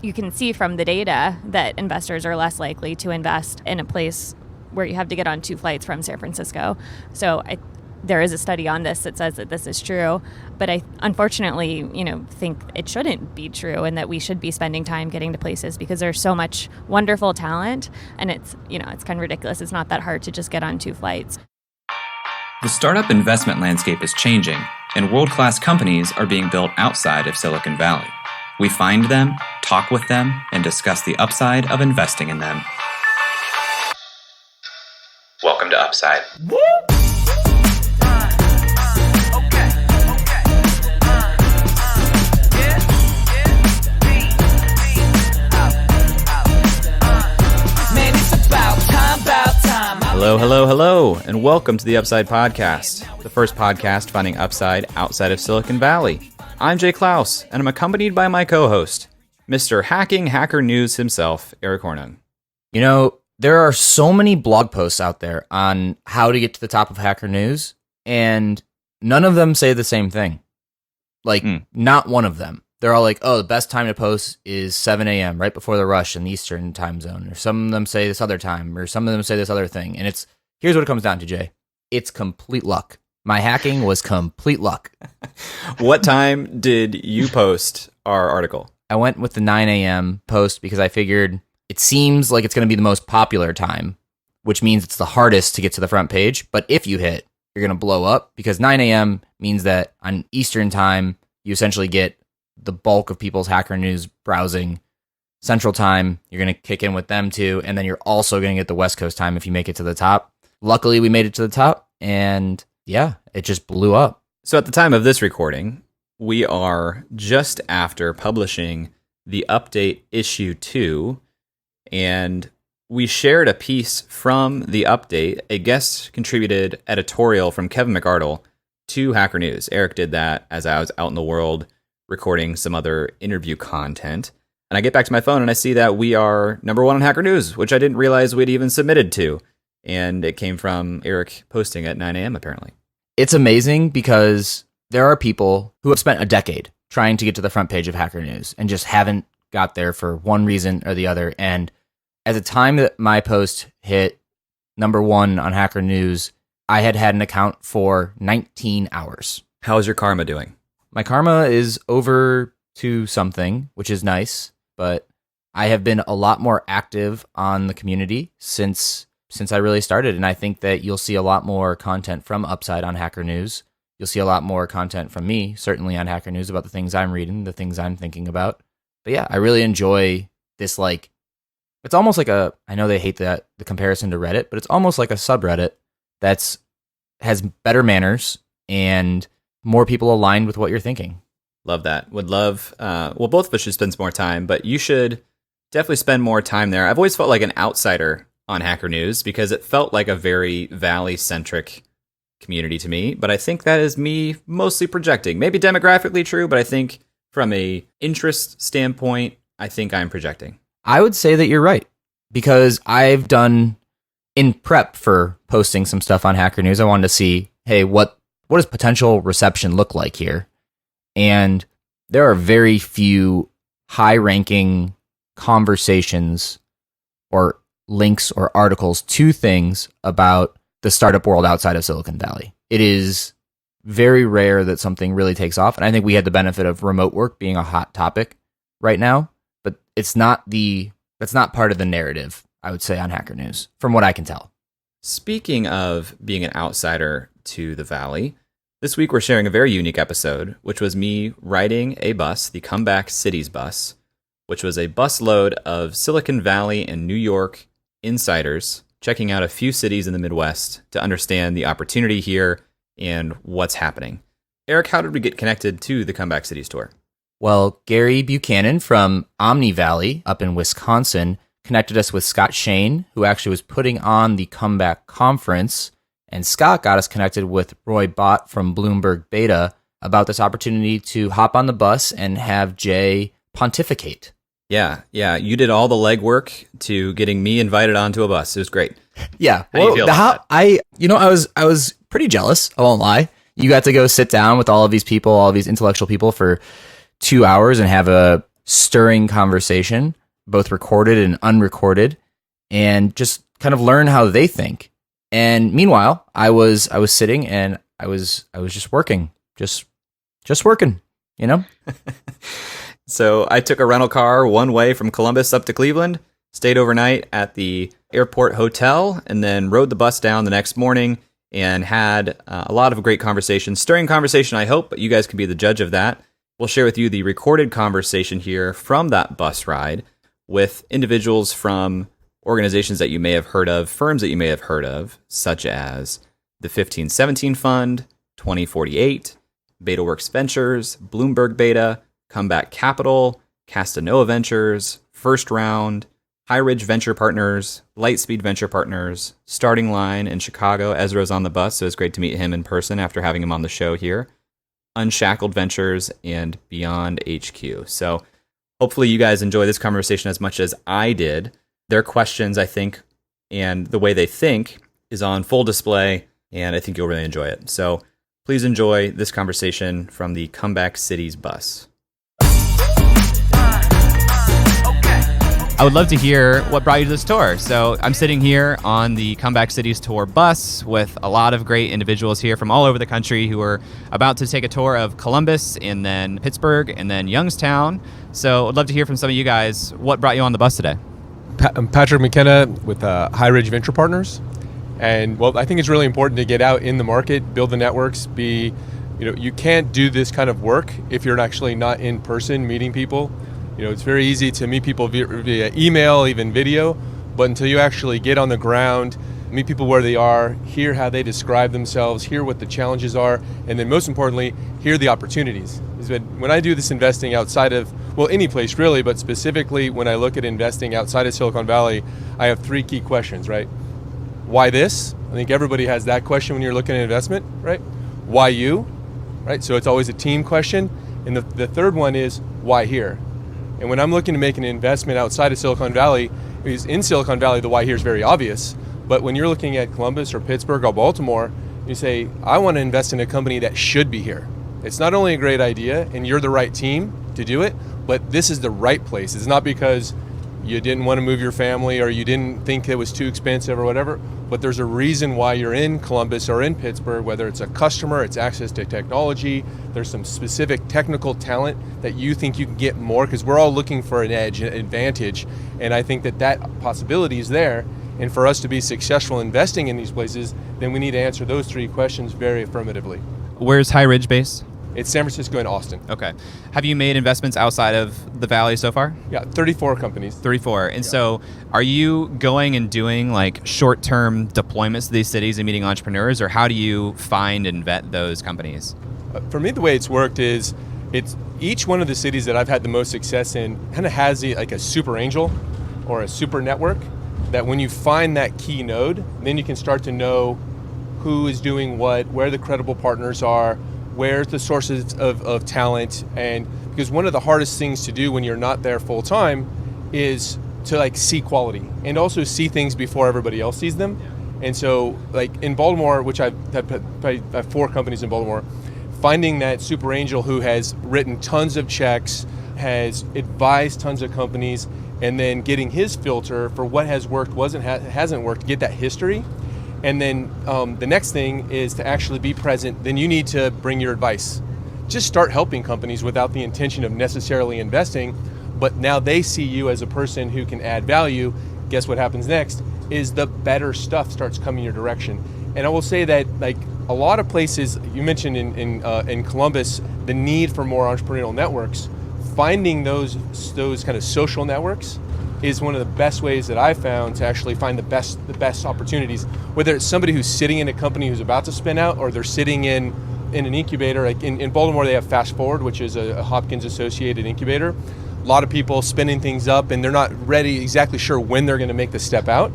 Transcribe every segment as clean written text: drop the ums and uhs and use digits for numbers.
you can see from the data that investors are less likely to invest in a place where you have to get on 2 flights from San Francisco. So there is a study on this that says that this is true, but I unfortunately, think it shouldn't be true, and that we should be spending time getting to places because there's so much wonderful talent, and it's kind of ridiculous. It's not that hard to just get on 2 flights. The startup investment landscape is changing, and world-class companies are being built outside of Silicon Valley. We find them, talk with them, and discuss the upside of investing in them. Welcome to Upside. Woo! Hello, and welcome to the Upside Podcast, the first podcast finding upside outside of Silicon Valley. I'm Jay Klaus, and I'm accompanied by my co-host, Mr. Hacking Hacker News himself, Eric Hornan. You know, there are so many blog posts out there on how to get to the top of Hacker News, and none of them say the same thing. Not one of them. They're all like, oh, the best time to post is 7 a.m., right before the rush in the Eastern time zone. Or some of them say this other time, or some of them say this other thing. And here's what it comes down to, Jay. It's complete luck. My hacking was complete luck. What time did you post our article? I went with the 9 a.m. post because I figured it seems like it's going to be the most popular time, which means it's the hardest to get to the front page. But if you hit, you're going to blow up, because 9 a.m. means that on Eastern time, you essentially get the bulk of people's Hacker News browsing. Central time, you're going to kick in with them too, and then you're also going to get the West Coast time if you make it to the top. Luckily, we made it to the top, and yeah, it just blew up. So at the time of this recording, we are just after publishing the update issue 2, and we shared a piece from the update, a guest contributed editorial from Kevin McArdle to Hacker News. Eric did that as I was out in the world recording some other interview content. And I get back to my phone and I see that we are number 1 on Hacker News, which I didn't realize we'd even submitted to. And it came from Eric posting at 9 a.m. apparently. It's amazing because there are people who have spent a decade trying to get to the front page of Hacker News and just haven't got there for one reason or the other. And at the time that my post hit number 1 on Hacker News, I had an account for 19 hours. How's your karma doing? My karma is over to something, which is nice, but I have been a lot more active on the community since I really started, and I think that you'll see a lot more content from Upside on Hacker News. You'll see a lot more content from me, certainly on Hacker News, about the things I'm reading, the things I'm thinking about. But yeah, I really enjoy this, it's almost like I know they hate the comparison to Reddit, but it's almost like a subreddit has better manners and more people aligned with what you're thinking. Love that. Would love, both of us should spend some more time, but you should definitely spend more time there. I've always felt like an outsider on Hacker News because it felt like a very Valley-centric community to me, but I think that is me mostly projecting. Maybe demographically true, but I think from a interest standpoint, I think I'm projecting. I would say that you're right, because I've done, in prep for posting some stuff on Hacker News, I wanted to see, hey, what does potential reception look like here? And there are very few high-ranking conversations or links or articles to things about the startup world outside of Silicon Valley. It is very rare that something really takes off, and I think we had the benefit of remote work being a hot topic right now, but that's not part of the narrative, I would say, on Hacker News, from what I can tell. Speaking of being an outsider to the Valley, this week we're sharing a very unique episode, which was me riding a bus, the Comeback Cities bus, which was a busload of Silicon Valley and New York insiders checking out a few cities in the Midwest to understand the opportunity here and what's happening. Eric, how did we get connected to the Comeback Cities tour? Well, Gary Buchanan from Omni Valley up in Wisconsin connected us with Scott Shane, who actually was putting on the Comeback Conference. And Scott got us connected with Roy Bott from Bloomberg Beta about this opportunity to hop on the bus and have Jay pontificate. Yeah. You did all the legwork to getting me invited onto a bus. It was great. Yeah. How do you feel about that? I was pretty jealous. I won't lie. You got to go sit down with all of these people, all of these intellectual people for 2 hours and have a stirring conversation, both recorded and unrecorded, and just kind of learn how they think. And meanwhile, I was sitting and I was just working, just working, you know? So I took a rental car one way from Columbus up to Cleveland, stayed overnight at the airport hotel, and then rode the bus down the next morning and had a lot of great conversations. Stirring conversation, I hope, but you guys can be the judge of that. We'll share with you the recorded conversation here from that bus ride with individuals from organizations that you may have heard of, firms that you may have heard of, such as the 1517 Fund, 2048, BetaWorks Ventures, Bloomberg Beta, Comeback Capital, Castanoa Ventures, First Round, High Ridge Venture Partners, Lightspeed Venture Partners, Starting Line in Chicago. Ezra's on the bus, so it's great to meet him in person after having him on the show here. Unshackled Ventures, and Beyond HQ. So hopefully you guys enjoy this conversation as much as I did. Their questions, I think, and the way they think is on full display, and I think you'll really enjoy it. So please enjoy this conversation from the Comeback Cities bus. I would love to hear what brought you to this tour. So I'm sitting here on the Comeback Cities Tour bus with a lot of great individuals here from all over the country who are about to take a tour of Columbus and then Pittsburgh and then Youngstown. So I'd love to hear from some of you guys what brought you on the bus today. I'm Patrick McKenna with High Ridge Venture Partners. And well, I think it's really important to get out in the market, build the networks, you can't do this kind of work if you're actually not in person meeting people. It's very easy to meet people via email, even video, but until you actually get on the ground, meet people where they are, hear how they describe themselves, hear what the challenges are, and then most importantly, hear the opportunities. When I do this investing outside of, any place really, but specifically when I look at investing outside of Silicon Valley, I have three key questions, right? Why this? I think everybody has that question when you're looking at investment, right? Why you? Right? So it's always a team question. And the third one is, why here? And when I'm looking to make an investment outside of Silicon Valley, because in Silicon Valley, the why here is very obvious. But when you're looking at Columbus or Pittsburgh or Baltimore, you say, I want to invest in a company that should be here. It's not only a great idea and you're the right team to do it, but this is the right place. It's not because you didn't want to move your family or you didn't think it was too expensive or whatever, but there's a reason why you're in Columbus or in Pittsburgh, whether it's a customer, it's access to technology, there's some specific technical talent that you think you can get more, because we're all looking for an edge, an advantage, and I think that possibility is there. And for us to be successful investing in these places, then we need to answer those three questions very affirmatively. Where's High Ridge based? It's San Francisco and Austin. Okay. Have you made investments outside of the Valley so far? Yeah, 34 companies. 34. And so are you going and doing like short-term deployments to these cities and meeting entrepreneurs, or how do you find and vet those companies? For me, the way it's worked is it's each one of the cities that I've had the most success in kind of has like a super angel or a super network that when you find that key node, then you can start to know who is doing what, where the credible partners are, where's the sources of talent. And because one of the hardest things to do when you're not there full time is to like see quality and also see things before everybody else sees them. And so like in Baltimore, which I have 4 companies in Baltimore, finding that super angel who has written tons of checks, has advised tons of companies, and then getting his filter for what has worked, hasn't worked, get that history. And then the next thing is to actually be present. Then you need to bring your advice. Just start helping companies without the intention of necessarily investing, but now they see you as a person who can add value. Guess what happens next is the better stuff starts coming your direction. And I will say that like a lot of places, you mentioned in Columbus, the need for more entrepreneurial networks. Finding those kind of social networks is one of the best ways that I've found to actually find the best opportunities. Whether it's somebody who's sitting in a company who's about to spin out, or they're sitting in an incubator. Like in Baltimore, they have Fast Forward, which is a Hopkins associated incubator. A lot of people spinning things up, and they're not exactly sure when they're going to make the step out.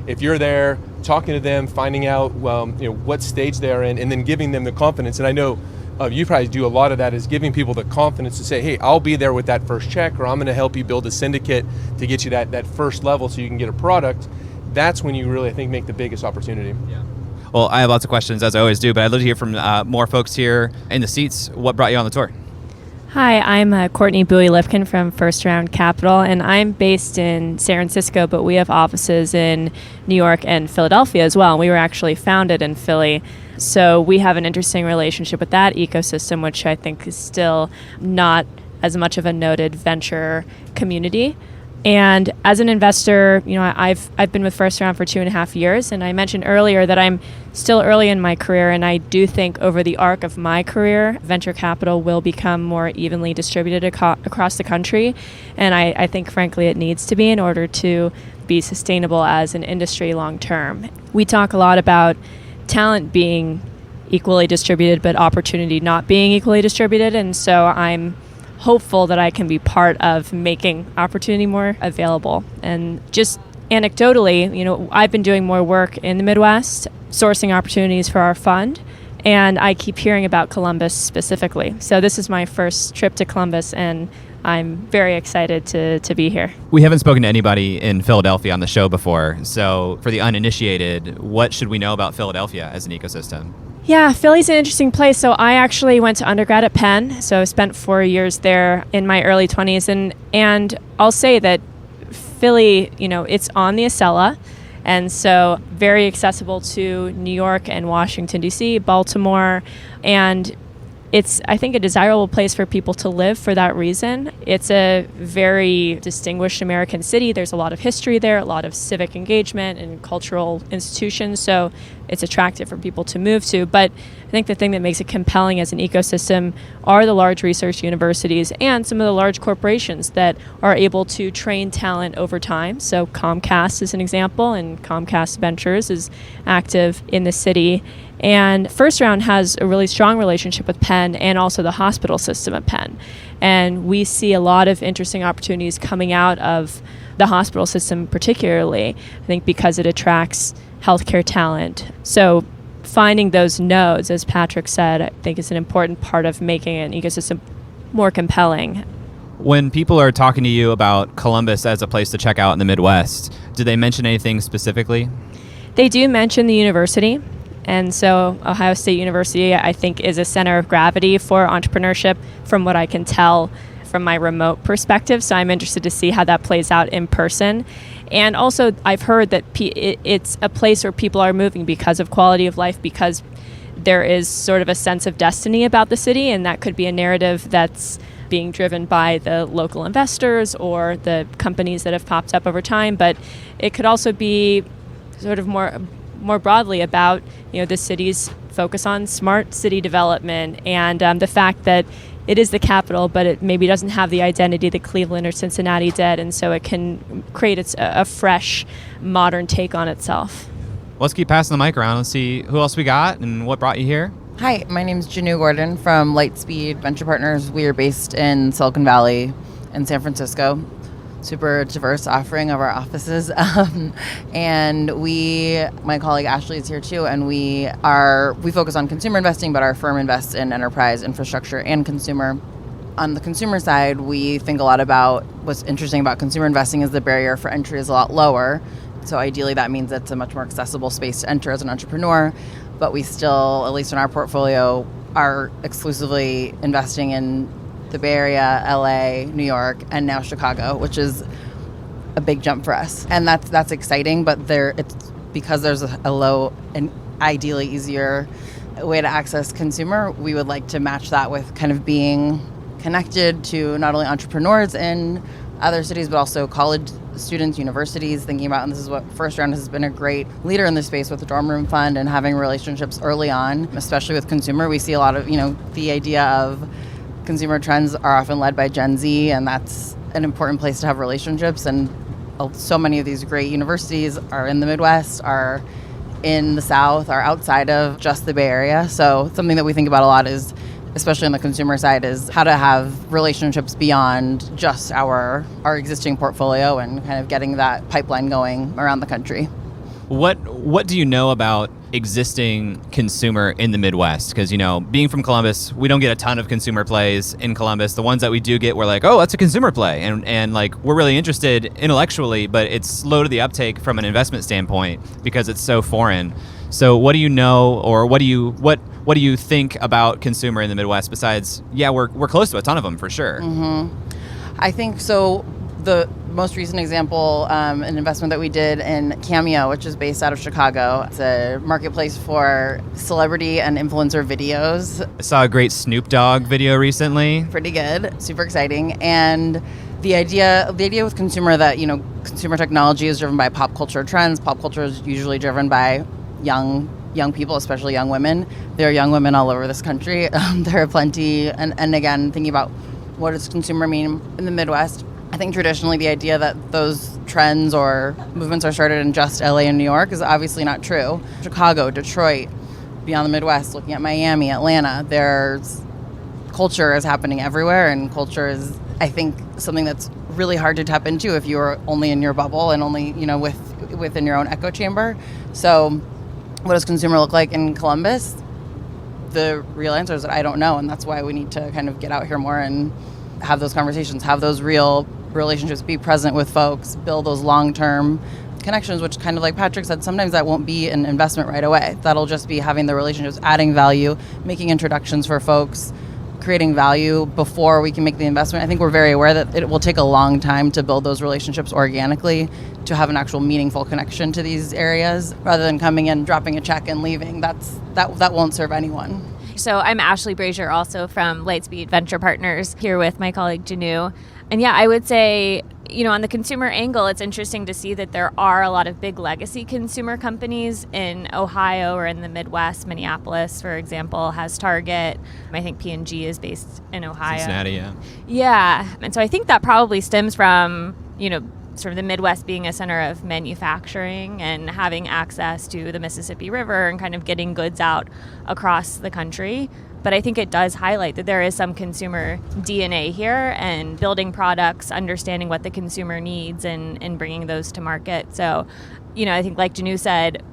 If you're there, talking to them, finding out what stage they're in, and then giving them the confidence. And I know you probably do a lot of that, is giving people the confidence to say, hey, I'll be there with that first check, or I'm going to help you build a syndicate to get you that first level so you can get a product. That's when you really, I think, make the biggest opportunity. Yeah. Well, I have lots of questions, as I always do, but I'd love to hear from more folks here in the seats. What brought you on the tour? Hi, I'm Courtney Buie Lipkin from First Round Capital, and I'm based in San Francisco, but we have offices in New York and Philadelphia as well. We were actually founded in Philly, so we have an interesting relationship with that ecosystem, which I think is still not as much of a noted venture community. And as an investor, I've been with First Round for 2.5 years, and I mentioned earlier that I'm still early in my career, and I do think over the arc of my career, venture capital will become more evenly distributed across the country, and I think, frankly, it needs to be in order to be sustainable as an industry long term. We talk a lot about talent being equally distributed, but opportunity not being equally distributed, and so I'm hopeful that I can be part of making opportunity more available. And just anecdotally, I've been doing more work in the Midwest, sourcing opportunities for our fund, and I keep hearing about Columbus specifically. So this is my first trip to Columbus, and I'm very excited to be here. We haven't spoken to anybody in Philadelphia on the show before, so for the uninitiated, what should we know about Philadelphia as an ecosystem? Yeah, Philly's an interesting place. So I actually went to undergrad at Penn, so I spent 4 years there in my early 20s, and I'll say that Philly, it's on the Acela, and so very accessible to New York and Washington, D.C., Baltimore, and it's, I think, a desirable place for people to live for that reason. It's a very distinguished American city. There's a lot of history there, a lot of civic engagement and cultural institutions, so it's attractive for people to move to. But I think the thing that makes it compelling as an ecosystem are the large research universities and some of the large corporations that are able to train talent over time. So Comcast is an example, and Comcast Ventures is active in the city. And First Round has a really strong relationship with Penn and also the hospital system at Penn. And we see a lot of interesting opportunities coming out of the hospital system particularly, I think, because it attracts healthcare talent. So finding those nodes, as Patrick said, I think is an important part of making an ecosystem more compelling. When people are talking to you about Columbus as a place to check out in the Midwest, do they mention anything specifically? They do mention the university. And so Ohio State University, I think, is a center of gravity for entrepreneurship from what I can tell from my remote perspective. So I'm interested to see how that plays out in person. And also, I've heard that it's a place where people are moving because of quality of life, because there is sort of a sense of destiny about the city, and that could be a narrative that's being driven by the local investors or the companies that have popped up over time. But it could also be sort of more broadly about the city's focus on smart city development and the fact that it is the capital, but it maybe doesn't have the identity that Cleveland or Cincinnati did, and so it can create a fresh, modern take on itself. Let's keep passing the mic around. Let's see who else we got and what brought you here. Hi, my name is Janou Gordon from Lightspeed Ventures Partners. We are based in Silicon Valley in San Francisco. Super diverse offering of our offices. And my colleague Ashley is here too, and we focus on consumer investing, but our firm invests in enterprise, infrastructure, and consumer. On the consumer side, we think a lot about what's interesting about consumer investing is the barrier for entry is a lot lower. So ideally that means it's a much more accessible space to enter as an entrepreneur, but we still, at least in our portfolio, are exclusively investing in the Bay Area, LA, New York, and now Chicago, which is a big jump for us. And that's exciting, but it's because there's a low and ideally easier way to access consumer, we would like to match that with kind of being connected to not only entrepreneurs in other cities, but also college students, universities, thinking about, and this is what First Round has been a great leader in this space with the Dorm Room Fund and having relationships early on, especially with consumer. We see a lot of, the idea of consumer trends are often led by Gen Z, and that's an important place to have relationships. And so many of these great universities are in the Midwest, are in the South, are outside of just the Bay Area. So something that we think about a lot is, especially on the consumer side, is how to have relationships beyond just our existing portfolio and kind of getting that pipeline going around the country. What do you know about existing consumer in the Midwest? Because, being from Columbus, we don't get a ton of consumer plays in Columbus. The ones that we do get, we're like, oh, that's a consumer play. And like, we're really interested intellectually, but it's slow to the uptake from an investment standpoint because it's so foreign. So what do you know, or what what do you think about consumer in the Midwest besides, we're close to a ton of them for sure. I think so. The most recent example, an investment that we did in Cameo, which is based out of Chicago. It's a marketplace for celebrity and influencer videos. I saw a great Snoop Dogg video recently. Pretty good, super exciting. And the idea with consumer that, consumer technology is driven by pop culture trends. Pop culture is usually driven by young people, especially young women. There are young women all over this country. There are plenty. And again, thinking about what does consumer mean in the Midwest, I think traditionally the idea that those trends or movements are started in just LA and New York is obviously not true. Chicago, Detroit, beyond the Midwest, looking at Miami, Atlanta, there's culture is happening everywhere, and culture is, I think, something that's really hard to tap into if you're only in your bubble and only, within your own echo chamber. So what does consumer look like in Columbus? The real answer is that I don't know, and that's why we need to kind of get out here more and have those conversations, have those real relationships, be present with folks, build those long-term connections, which kind of like Patrick said, sometimes that won't be an investment right away. That'll just be having the relationships, adding value, making introductions for folks, creating value before we can make the investment. I think we're very aware that it will take a long time to build those relationships organically, to have an actual meaningful connection to these areas, rather than coming in, dropping a check and leaving. That won't serve anyone. So I'm Ashley Brasier, also from Lightspeed Venture Partners, here with my colleague Janou. And I would say, on the consumer angle, it's interesting to see that there are a lot of big legacy consumer companies in Ohio or in the Midwest. Minneapolis, for example, has Target. I think P&G is based in Ohio. Cincinnati, yeah. Yeah. And so I think that probably stems from, sort of the Midwest being a center of manufacturing and having access to the Mississippi River and kind of getting goods out across the country. But I think it does highlight that there is some consumer DNA here, and building products, understanding what the consumer needs and bringing those to market. So, I think like Janou said,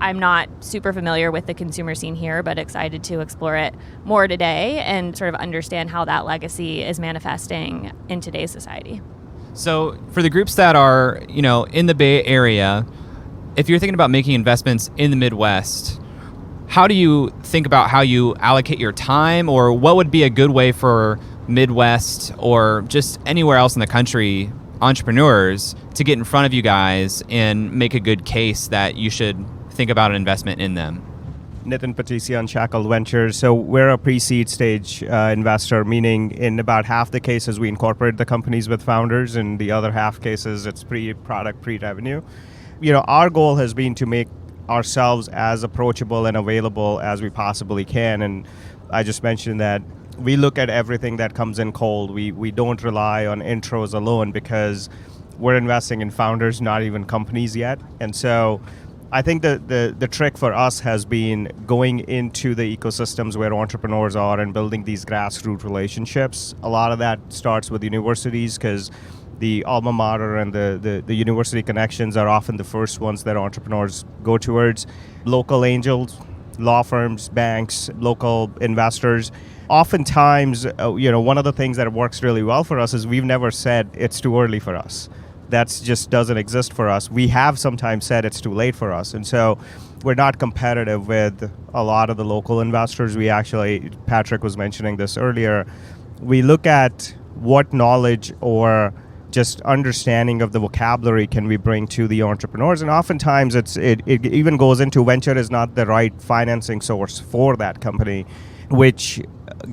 I'm not super familiar with the consumer scene here, but excited to explore it more today and sort of understand how that legacy is manifesting in today's society. So for the groups that are, in the Bay Area, if you're thinking about making investments in the Midwest, how do you think about how you allocate your time, or what would be a good way for Midwest or just anywhere else in the country entrepreneurs to get in front of you guys and make a good case that you should think about an investment in them? Nitin Patel, Unshackled Ventures. So we're a pre-seed stage investor, meaning in about half the cases we incorporate the companies with founders, and the other half cases it's pre-product, pre-revenue. Our goal has been to make ourselves as approachable and available as we possibly can. And I just mentioned that we look at everything that comes in cold. We don't rely on intros alone, because we're investing in founders, not even companies yet. And so I think the trick for us has been going into the ecosystems where entrepreneurs are and building these grassroots relationships. A lot of that starts with universities, because the alma mater and the university connections are often the first ones that entrepreneurs go towards. Local angels, law firms, banks, local investors. Oftentimes, one of the things that works really well for us is we've never said it's too early for us. That just doesn't exist for us. We have sometimes said it's too late for us. And so we're not competitive with a lot of the local investors. We actually, Patrick was mentioning this earlier, we look at what knowledge or just understanding of the vocabulary can we bring to the entrepreneurs. And oftentimes it even goes into venture is not the right financing source for that company, which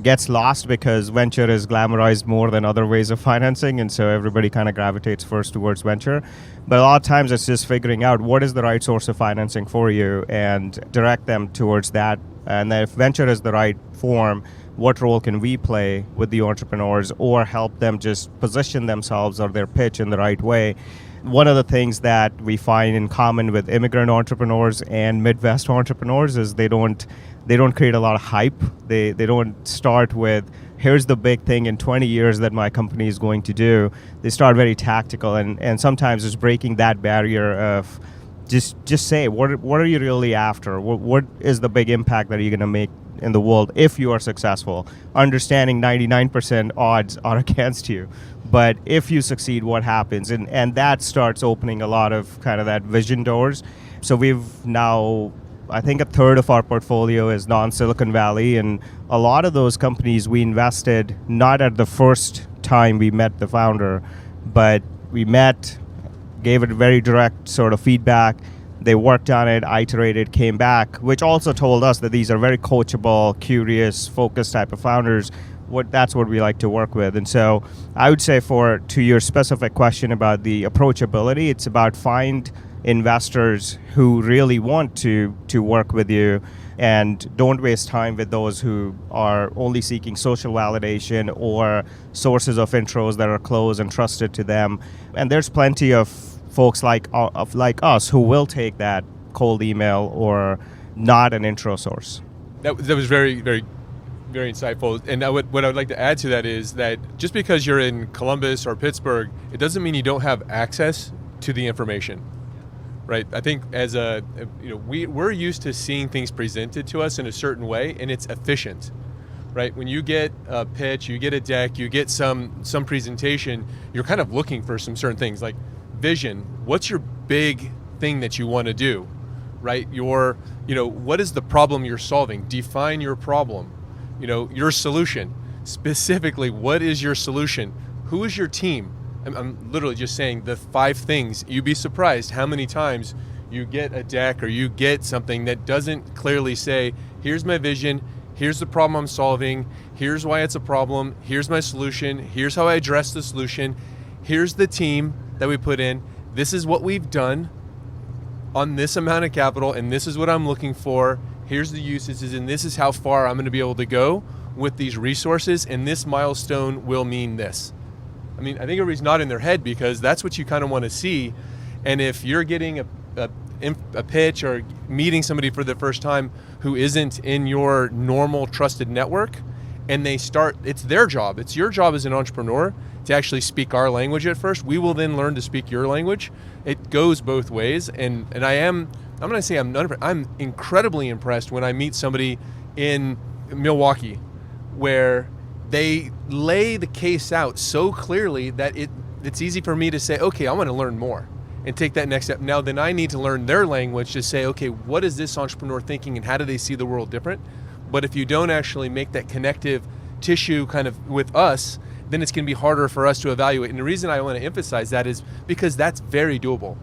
gets lost because venture is glamorized more than other ways of financing, and so everybody kind of gravitates first towards venture. But a lot of times it's just figuring out what is the right source of financing for you and direct them towards that. And then if venture is the right form, what role can we play with the entrepreneurs or help them just position themselves or their pitch in the right way? One of the things that we find in common with immigrant entrepreneurs and Midwest entrepreneurs is they don't create a lot of hype. They don't start with, here's the big thing in 20 years that my company is going to do. They start very tactical, and sometimes it's breaking that barrier of just say, what are you really after? What is the big impact that you're going to make in the world if you are successful? Understanding 99% odds are against you. But if you succeed, what happens? And that starts opening a lot of kind of that vision doors. So we've now I think a third of our portfolio is non-Silicon Valley, and a lot of those companies we invested not at the first time we met the founder, but we met, gave it very direct sort of feedback. They worked on it, iterated, came back, which also told us that these are very coachable, curious, focused type of founders. That's what we like to work with. And so I would say to your specific question about the approachability, it's about find investors who really want to work with you and don't waste time with those who are only seeking social validation or sources of intros that are close and trusted to them. And there's plenty of folks like us who will take that cold email or not an intro source. That was very, very, very insightful. And what I would like to add to that is that just because you're in Columbus or Pittsburgh, it doesn't mean you don't have access to the information, right? I think we're used to seeing things presented to us in a certain way, and it's efficient, right? When you get a pitch, you get a deck, you get some presentation, you're kind of looking for some certain things like vision. What's your big thing that you want to do, right? What is the problem you're solving? Define your problem. Your solution. Specifically, what is your solution? Who is your team? I'm literally just saying the 5 things. You'd be surprised how many times you get a deck or you get something that doesn't clearly say, here's my vision, here's the problem I'm solving, here's why it's a problem, here's my solution, here's how I address the solution, here's the team that we put in, this is what we've done on this amount of capital, and this is what I'm looking for. Here's the usages, and this is how far I'm going to be able to go with these resources, and this milestone will mean this. I think everybody's nodding their head because that's what you kind of want to see. And if you're getting a pitch or meeting somebody for the first time who isn't in your normal trusted network, and it's their job. It's your job as an entrepreneur to actually speak our language at first. We will then learn to speak your language. It goes both ways, and I'm going to say I'm incredibly impressed when I meet somebody in Milwaukee where they lay the case out so clearly that it's easy for me to say, okay, I want to learn more and take that next step. Now, then I need to learn their language to say, okay, what is this entrepreneur thinking and how do they see the world different? But if you don't actually make that connective tissue kind of with us, then it's going to be harder for us to evaluate. And the reason I want to emphasize that is because that's very doable.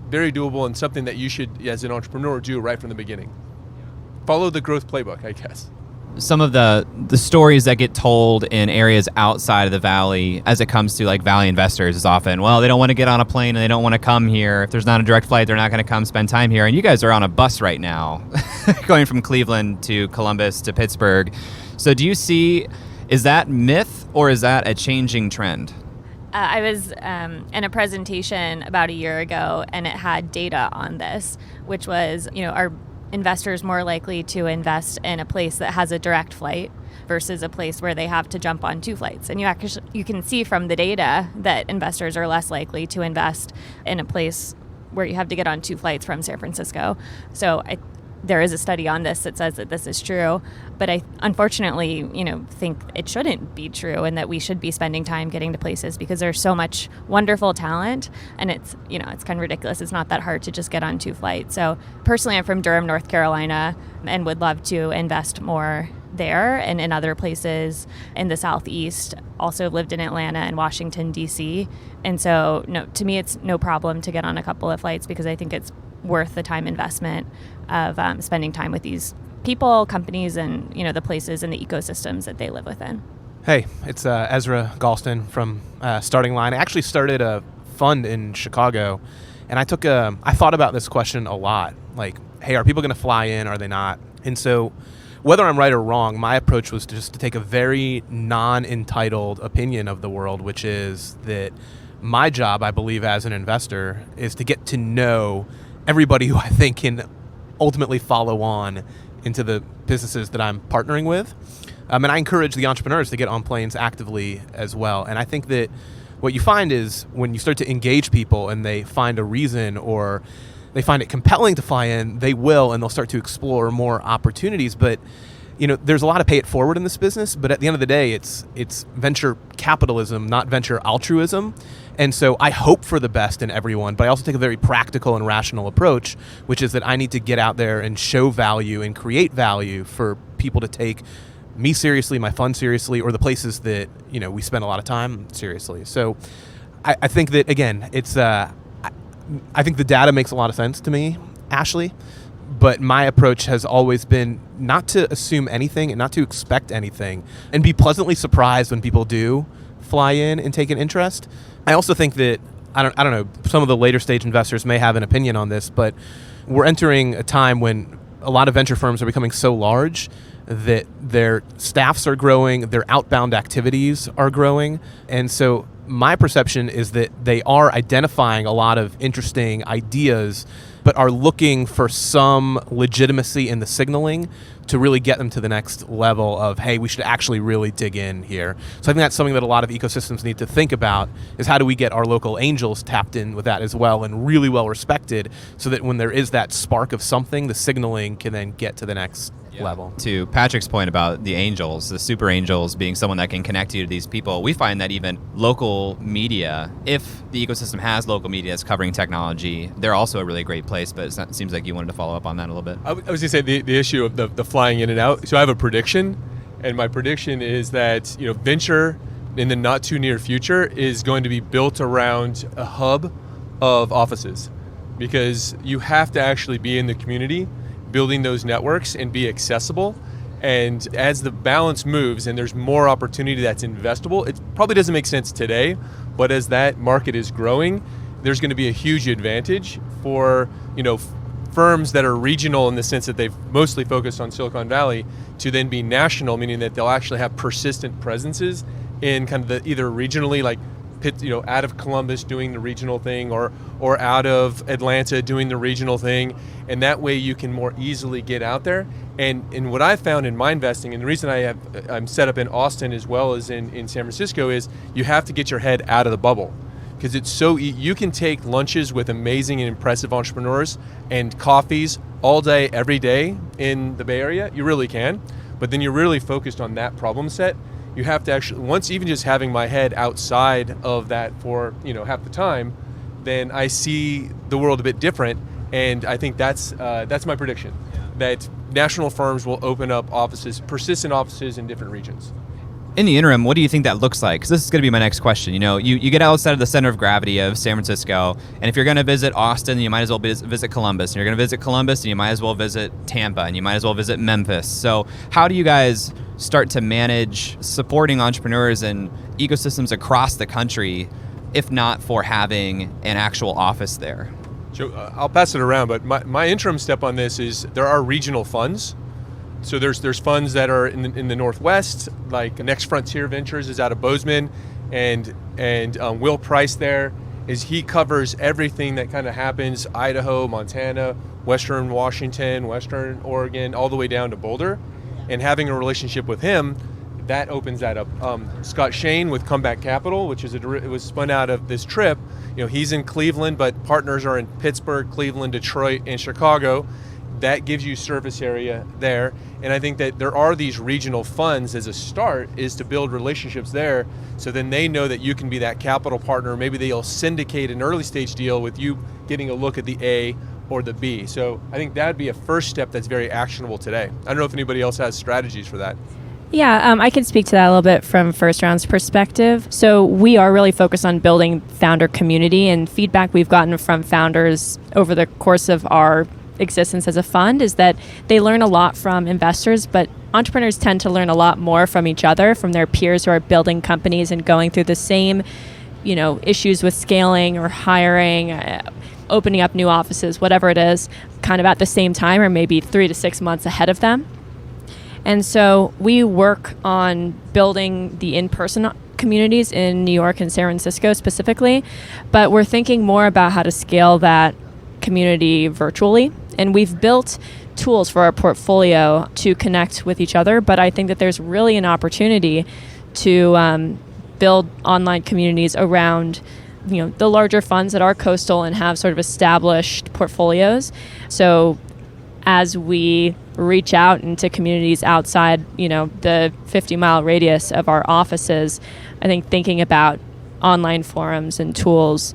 Very doable and something that you should, as an entrepreneur, do right from the beginning. Follow the growth playbook, I guess. Some of the stories that get told in areas outside of the valley as it comes to like valley investors is often, well, they don't want to get on a plane and they don't want to come here. If there's not a direct flight, they're not going to come spend time here. And you guys are on a bus right now going from Cleveland to Columbus to Pittsburgh. So do you see, is that myth or is that a changing trend? I was in a presentation about a year ago, and it had data on this, which was, are investors more likely to invest in a place that has a direct flight versus a place where they have to jump on 2 flights? And you can see from the data that investors are less likely to invest in a place where you have to get on 2 flights from San Francisco. So there is a study on this that says that this is true, but I unfortunately, think it shouldn't be true, and that we should be spending time getting to places because there's so much wonderful talent, and it's kind of ridiculous. It's not that hard to just get on 2 flights. So personally, I'm from Durham, North Carolina, and would love to invest more there and in other places in the Southeast. Also lived in Atlanta and Washington, D.C. And so, to me, it's no problem to get on a couple of flights because I think it's worth the time investment of spending time with these people, companies, and the places and the ecosystems that they live within. Hey, it's Ezra Galston from Starting Line. I actually started a fund in Chicago, and I thought about this question a lot. Like, hey, are people going to fly in? Are they not? And so, whether I'm right or wrong, my approach was just to take a very non-entitled opinion of the world, which is that my job, I believe, as an investor, is to get to know everybody who I think can ultimately follow on into the businesses that I'm partnering with. And I encourage the entrepreneurs to get on planes actively as well. And I think that what you find is when you start to engage people and they find a reason or they find it compelling to fly in, they will, and they'll start to explore more opportunities. But there's a lot of pay it forward in this business, but at the end of the day, it's venture capitalism, not venture altruism. And so I hope for the best in everyone, but I also take a very practical and rational approach, which is that I need to get out there and show value and create value for people to take me seriously, my fund seriously, or the places that, you know, we spend a lot of time seriously. So I think that, again, it's I think the data makes a lot of sense to me, Ashley, but my approach has always been not to assume anything and not to expect anything, and be pleasantly surprised when people do fly in and take an interest. I also think that, I don't know, some of the later stage investors may have an opinion on this, but we're entering a time when a lot of venture firms are becoming so large that their staffs are growing, their outbound activities are growing. And so my perception is that they are identifying a lot of interesting ideas, but are looking for some legitimacy in the signaling to really get them to the next level of, hey, we should actually really dig in here. So I think that's something that a lot of ecosystems need to think about, is how do we get our local angels tapped in with that as well and really well respected, so that when there is that spark of something, the signaling can then get to the next level. To Patrick's point about the angels, the super angels being someone that can connect you to these people, we find that even local media, if the ecosystem has local media that's covering technology, they're also a really great place. But it seems like you wanted to follow up on that a little bit. I was going to say the issue of the flying in and out. So I have a prediction, and my prediction is that, you know, venture in the not too near future is going to be built around a hub of offices, because you have to actually be in the community building those networks and be accessible. And as the balance moves and there's more opportunity that's investable, it probably doesn't make sense today, but as that market is growing, there's going to be a huge advantage for, you know, firms that are regional in the sense that they've mostly focused on Silicon Valley to then be national, meaning that they'll actually have persistent presences in kind of the either regionally, like out of Columbus doing the regional thing, or out of Atlanta doing the regional thing, and that way you can more easily get out there. And what I found in my investing, and the reason I'm set up in Austin as well as in San Francisco, is you have to get your head out of the bubble, because it's so you can take lunches with amazing and impressive entrepreneurs and coffees all day, every day in the Bay Area. You really can, but then you're really focused on that problem set. You have to actually, once even just having my head outside of that for, you know, half the time, then I see the world a bit different. And I think that's my prediction, that national firms will open up offices, persistent offices in different regions. In the interim, what do you think that looks like? Because this is going to be my next question. You know, you get outside of the center of gravity of San Francisco, and if you're going to visit Austin, you might as well visit Columbus. And you're going to visit Columbus, and you might as well visit Tampa, and you might as well visit Memphis. So how do you guys start to manage supporting entrepreneurs and ecosystems across the country, if not for having an actual office there? So I'll pass it around, but my interim step on this is there are regional funds. So there's funds that are in the Northwest, like Next Frontier Ventures is out of Bozeman, and Will Price there he covers everything that kind of happens Idaho, Montana, Western Washington, Western Oregon, all the way down to Boulder, and having a relationship with him, that opens that up. Scott Shane with Comeback Capital, which it was spun out of this trip. You know, he's in Cleveland, but partners are in Pittsburgh, Cleveland, Detroit, and Chicago. That gives you surface area there. And I think that there are these regional funds as a start, is to build relationships there, so then they know that you can be that capital partner. Maybe they'll syndicate an early stage deal with you getting a look at the A or the B. So I think that'd be a first step that's very actionable today. I don't know if anybody else has strategies for that. Yeah, I can speak to that a little bit from First Round's perspective. So we are really focused on building founder community, and feedback we've gotten from founders over the course of our existence as a fund is that they learn a lot from investors, but entrepreneurs tend to learn a lot more from each other, from their peers who are building companies and going through the same, you know, issues with scaling or hiring, opening up new offices, whatever it is, kind of at the same time, or maybe 3 to 6 months ahead of them. And so we work on building the in-person communities in New York and San Francisco specifically, but we're thinking more about how to scale that community virtually. And we've built tools for our portfolio to connect with each other, but I think that there's really an opportunity to build online communities around, you know, the larger funds that are coastal and have sort of established portfolios. So as we reach out into communities outside, you know, the 50-mile radius of our offices, I think thinking about online forums and tools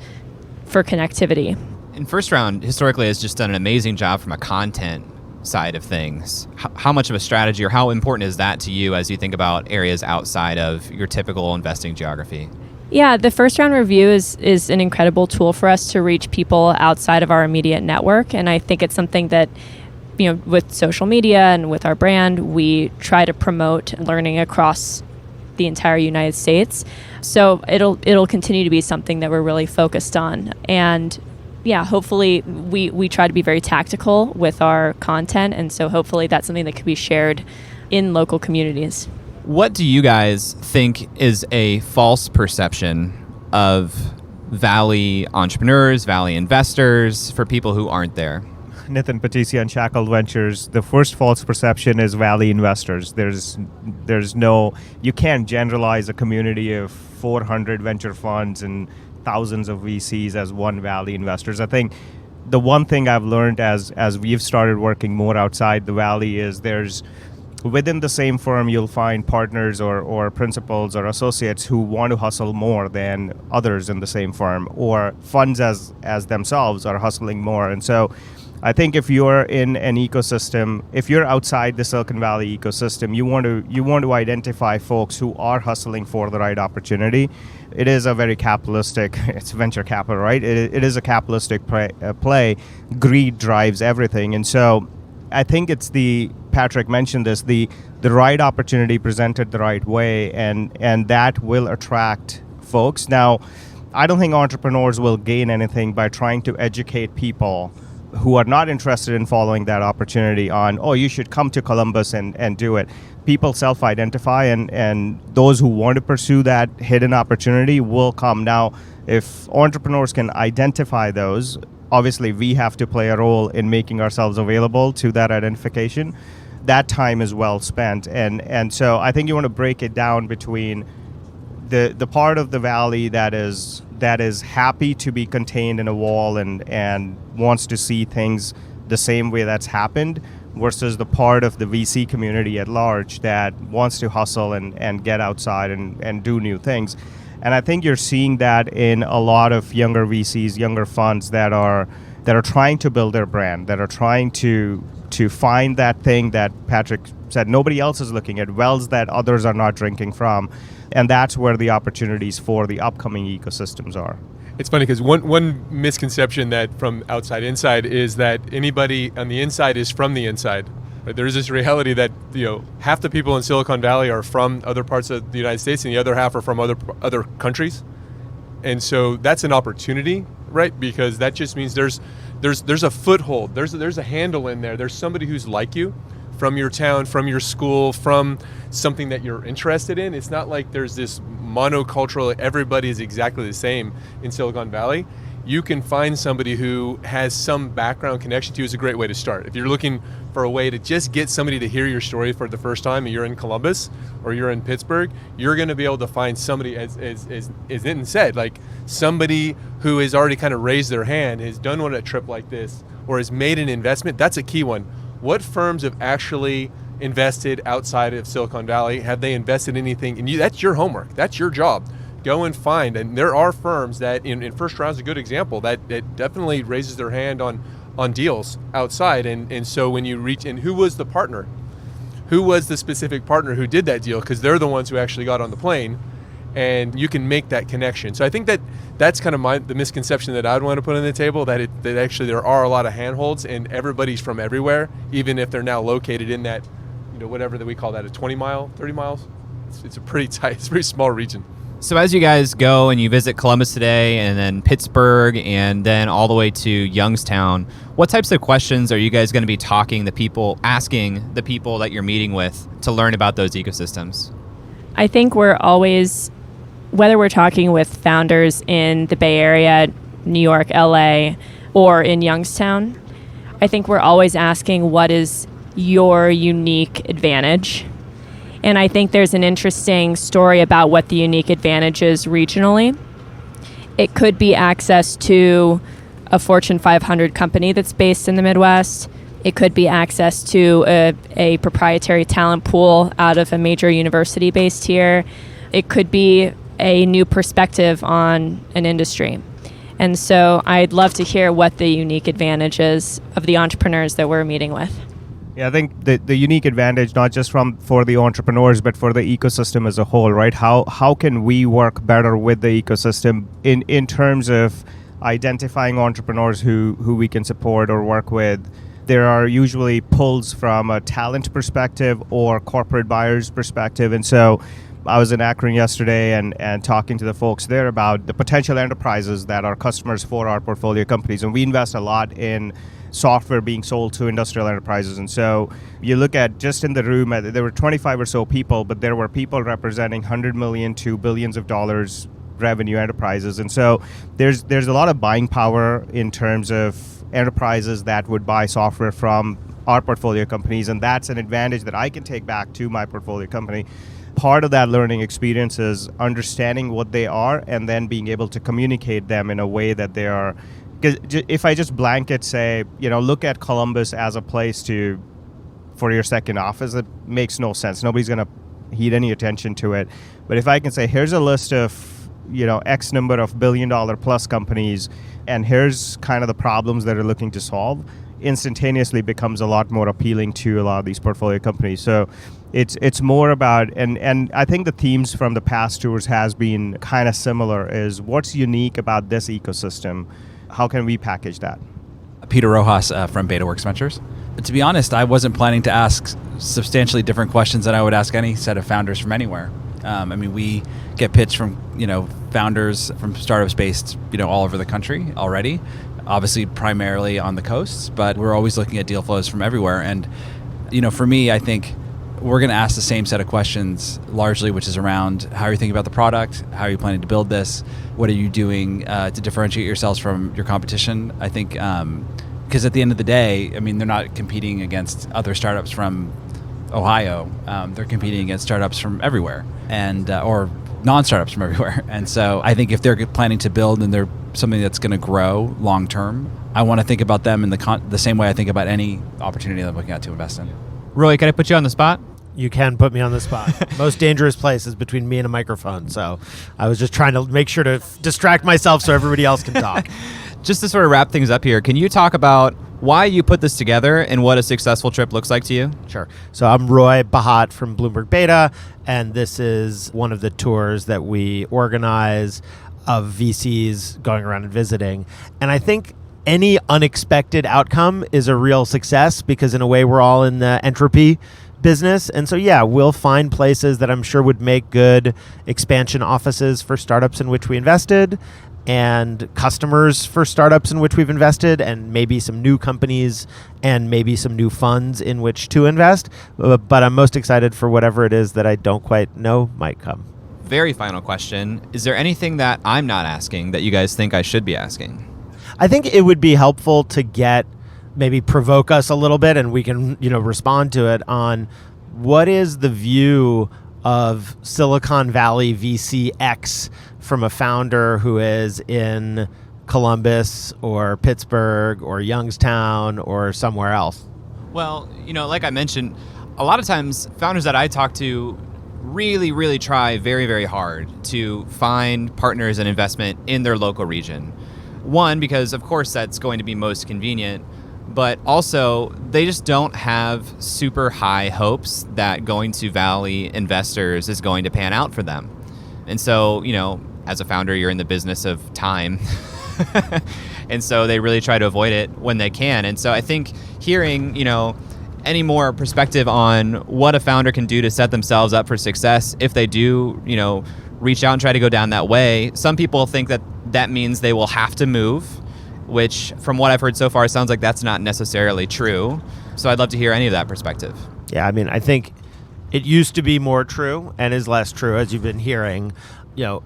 for connectivity. And First Round historically has just done an amazing job from a content side of things. How much of a strategy or how important is that to you as you think about areas outside of your typical investing geography? Yeah, the First Round Review is an incredible tool for us to reach people outside of our immediate network. And I think it's something that, with social media and with our brand, we try to promote learning across the entire United States. So it'll continue to be something that we're really focused on. And yeah, hopefully we try to be very tactical with our content. And so hopefully that's something that could be shared in local communities. What do you guys think is a false perception of Valley entrepreneurs, Valley investors for people who aren't there? Nitin Patel and Shackle Ventures, the first false perception is Valley investors. There's no, you can't generalize a community of 400 venture funds and thousands of VCs as one Valley investors. I think the one thing I've learned as we've started working more outside the Valley is within the same firm, you'll find partners or principals or associates who want to hustle more than others in the same firm, or funds as themselves are hustling more. And so I think if you're in an ecosystem, if you're outside the Silicon Valley ecosystem, you want to identify folks who are hustling for the right opportunity. It is a very capitalistic, it's venture capital, right? It is a capitalistic play. Greed drives everything. And so I think it's Patrick mentioned this, the right opportunity presented the right way, and that will attract folks. Now, I don't think entrepreneurs will gain anything by trying to educate people who are not interested in following that opportunity on, you should come to Columbus and do it. People self-identify, and those who want to pursue that hidden opportunity will come. Now, if entrepreneurs can identify those, obviously we have to play a role in making ourselves available to that identification. That time is well spent. And so I think you want to break it down between the part of the Valley that is happy to be contained in a wall and wants to see things the same way that's happened, versus the part of the VC community at large that wants to hustle and get outside and do new things. And I think you're seeing that in a lot of younger VCs, younger funds that are trying to build their brand, that are trying to find that thing that Patrick said nobody else is looking at, wells that others are not drinking from. And that's where the opportunities for the upcoming ecosystems are. It's funny because one misconception that from outside inside is that anybody on the inside is from the inside. Right? There is this reality that half the people in Silicon Valley are from other parts of the United States, and the other half are from other countries. And so that's an opportunity, right? Because that just means there's a foothold, there's a handle in there. There's somebody who's like you, from your town, from your school, from something that you're interested in. It's not like there's this monocultural, everybody is exactly the same in Silicon Valley. You can find somebody who has some background connection to you is a great way to start. If you're looking for a way to just get somebody to hear your story for the first time, and you're in Columbus or you're in Pittsburgh, you're going to be able to find somebody, as Nitin said, like somebody who has already kind of raised their hand, has done on a trip like this, or has made an investment. That's a key one. What firms have actually invested outside of Silicon Valley? Have they invested anything? And that's your homework. That's your job. Go and find. And there are firms that, in First Round is a good example, that definitely raises their hand on deals outside. And so when you reach, and who was the partner? Who was the specific partner who did that deal? Because they're the ones who actually got on the plane. And you can make that connection. So I think that's kind of the misconception that I'd want to put on the table, that actually there are a lot of handholds and everybody's from everywhere, even if they're now located in that, whatever that we call that, a 20 mile, 30 miles. It's a pretty tight, it's a pretty small region. So as you guys go and you visit Columbus today, and then Pittsburgh, and then all the way to Youngstown, what types of questions are you guys going to be asking the people that you're meeting with to learn about those ecosystems? I think we're always, whether we're talking with founders in the Bay Area, New York, LA, or in Youngstown, I think we're always asking, what is your unique advantage? And I think there's an interesting story about what the unique advantage is regionally. It could be access to a Fortune 500 company that's based in the Midwest. It could be access to a proprietary talent pool out of a major university based here. It could be a new perspective on an industry. And so I'd love to hear what the unique advantages of the entrepreneurs that we're meeting with. Yeah, I think the unique advantage, not just for the entrepreneurs, but for the ecosystem as a whole, right? How can we work better with the ecosystem in terms of identifying entrepreneurs who we can support or work with? There are usually pulls from a talent perspective or corporate buyers perspective. And so I was in Akron yesterday and talking to the folks there about the potential enterprises that are customers for our portfolio companies. And we invest a lot in software being sold to industrial enterprises. And so you look at just in the room, there were 25 or so people, but there were people representing 100 million to billions of dollars revenue enterprises. And so there's a lot of buying power in terms of enterprises that would buy software from our portfolio companies. And that's an advantage that I can take back to my portfolio company. Part of that learning experience is understanding what they are and then being able to communicate them in a way that they are. Because if I just blanket say, look at Columbus as a place for your second office, it makes no sense. Nobody's going to heed any attention to it. But if I can say, here's a list of, X number of $1 billion plus companies, and here's kind of the problems that are looking to solve, instantaneously becomes a lot more appealing to a lot of these portfolio companies. So it's more about, and I think the themes from the past tours has been kind of similar, is what's unique about this ecosystem? How can we package that? Peter Rojas from BetaWorks Ventures. To be honest, I wasn't planning to ask substantially different questions than I would ask any set of founders from anywhere. We get pitched from founders from startups based all over the country already, obviously primarily on the coasts, but we're always looking at deal flows from everywhere. And for me, I think we're going to ask the same set of questions largely, which is around how are you thinking about the product? How are you planning to build this? What are you doing to differentiate yourselves from your competition? I think because at the end of the day, they're not competing against other startups from Ohio. They're competing against startups from everywhere and or non-startups from everywhere. And so I think if they're planning to build and they're something that's going to grow long term, I want to think about them in the same way I think about any opportunity that I'm looking at to invest in. Roy, can I put you on the spot? You can put me on the spot. Most dangerous place is between me and a microphone. So I was just trying to make sure to distract myself so everybody else can talk. Just to sort of wrap things up here, can you talk about why you put this together and what a successful trip looks like to you? Sure. So I'm Roy Bahat from Bloomberg Beta, and this is one of the tours that we organize of VCs going around and visiting. And I think any unexpected outcome is a real success because in a way we're all in the entropy business. And so, we'll find places that I'm sure would make good expansion offices for startups in which we invested and customers for startups in which we've invested and maybe some new companies and maybe some new funds in which to invest. But I'm most excited for whatever it is that I don't quite know might come. Very final question. Is there anything that I'm not asking that you guys think I should be asking? I think it would be helpful to maybe provoke us a little bit and we can, respond to it on what is the view of Silicon Valley VCX from a founder who is in Columbus or Pittsburgh or Youngstown or somewhere else? Well, like I mentioned, a lot of times founders that I talk to really, really try very, very hard to find partners and investment in their local region. One, because of course that's going to be most convenient, but also they just don't have super high hopes that going to Valley investors is going to pan out for them. And so, as a founder, you're in the business of time. And so they really try to avoid it when they can. And so I think hearing, any more perspective on what a founder can do to set themselves up for success if they do, reach out and try to go down that way. Some people think that means they will have to move, which from what I've heard so far sounds like that's not necessarily true. So I'd love to hear any of that perspective. Yeah, I think it used to be more true and is less true, as you've been hearing.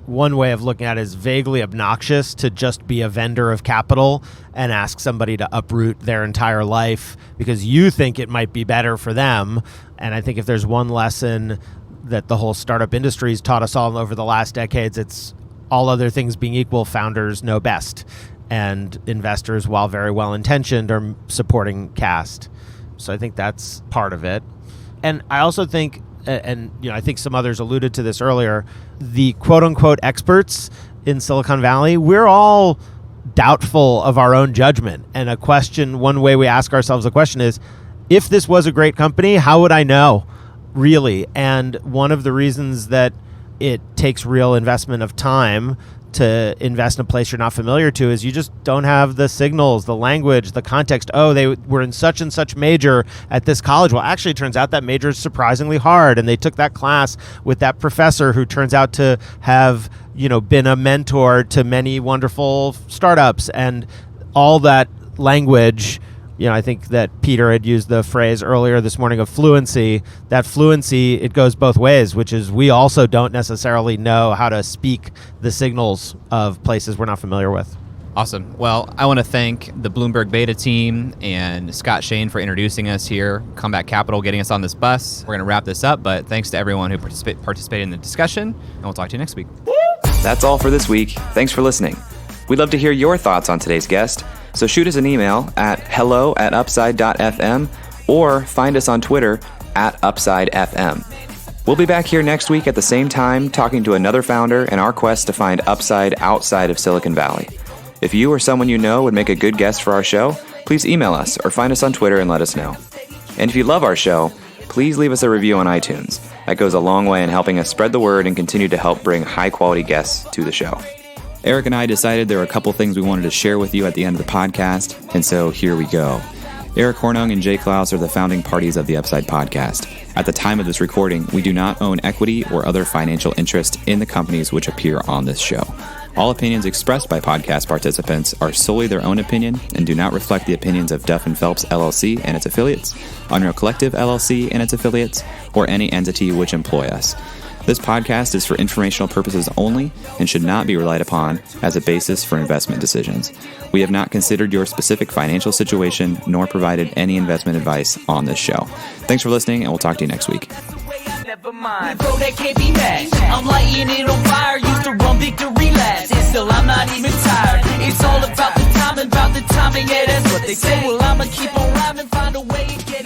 One way of looking at it is vaguely obnoxious to just be a vendor of capital and ask somebody to uproot their entire life because you think it might be better for them. And I think if there's one lesson that the whole startup industry has taught us all over the last decades, it's all other things being equal, founders know best. And investors, while very well-intentioned, are supporting cast. So I think that's part of it. And I also think and I think some others alluded to this earlier, the quote unquote experts in Silicon Valley, we're all doubtful of our own judgment. And one way we ask ourselves the question is, if this was a great company, how would I know, really? And one of the reasons that it takes real investment of time to invest in a place you're not familiar to is you just don't have the signals, the language, the context. Oh, they were in such and such major at this college. Well, actually, it turns out that major is surprisingly hard, and they took that class with that professor who turns out to have, been a mentor to many wonderful startups, and all that language. I think that Peter had used the phrase earlier this morning of fluency. That fluency, it goes both ways, which is we also don't necessarily know how to speak the signals of places we're not familiar with. Awesome. Well, I want to thank the Bloomberg Beta team and Scott Shane for introducing us here, Comeback Capital getting us on this bus. We're going to wrap this up, but thanks to everyone who participated in the discussion, and we'll talk to you next week. That's all for this week. Thanks for listening. We'd love to hear your thoughts on today's guest, so shoot us an email at hello@upside.fm or find us on Twitter @UpsideFM. We'll be back here next week at the same time talking to another founder in our quest to find upside outside of Silicon Valley. If you or someone you know would make a good guest for our show, please email us or find us on Twitter and let us know. And if you love our show, please leave us a review on iTunes. That goes a long way in helping us spread the word and continue to help bring high-quality guests to the show. Eric and I decided there were a couple things we wanted to share with you at the end of the podcast, and so here we go. Eric Hornung and Jay Klaus are the founding parties of the Upside podcast. At the time of this recording, we do not own equity or other financial interest in the companies which appear on this show. All opinions expressed by podcast participants are solely their own opinion and do not reflect the opinions of Duff & Phelps LLC and its affiliates, Unreal Collective LLC and its affiliates, or any entity which employ us. This podcast is for informational purposes only and should not be relied upon as a basis for investment decisions. We have not considered your specific financial situation nor provided any investment advice on this show. Thanks for listening, and we'll talk to you next week. Never mind, bro, that can't be matched. I'm lighting it on fire, used to run victory laps, and still I'm not even tired. It's all about the timing, yeah, that's what they say. Well, I'ma keep on rhyming, find a way and get it.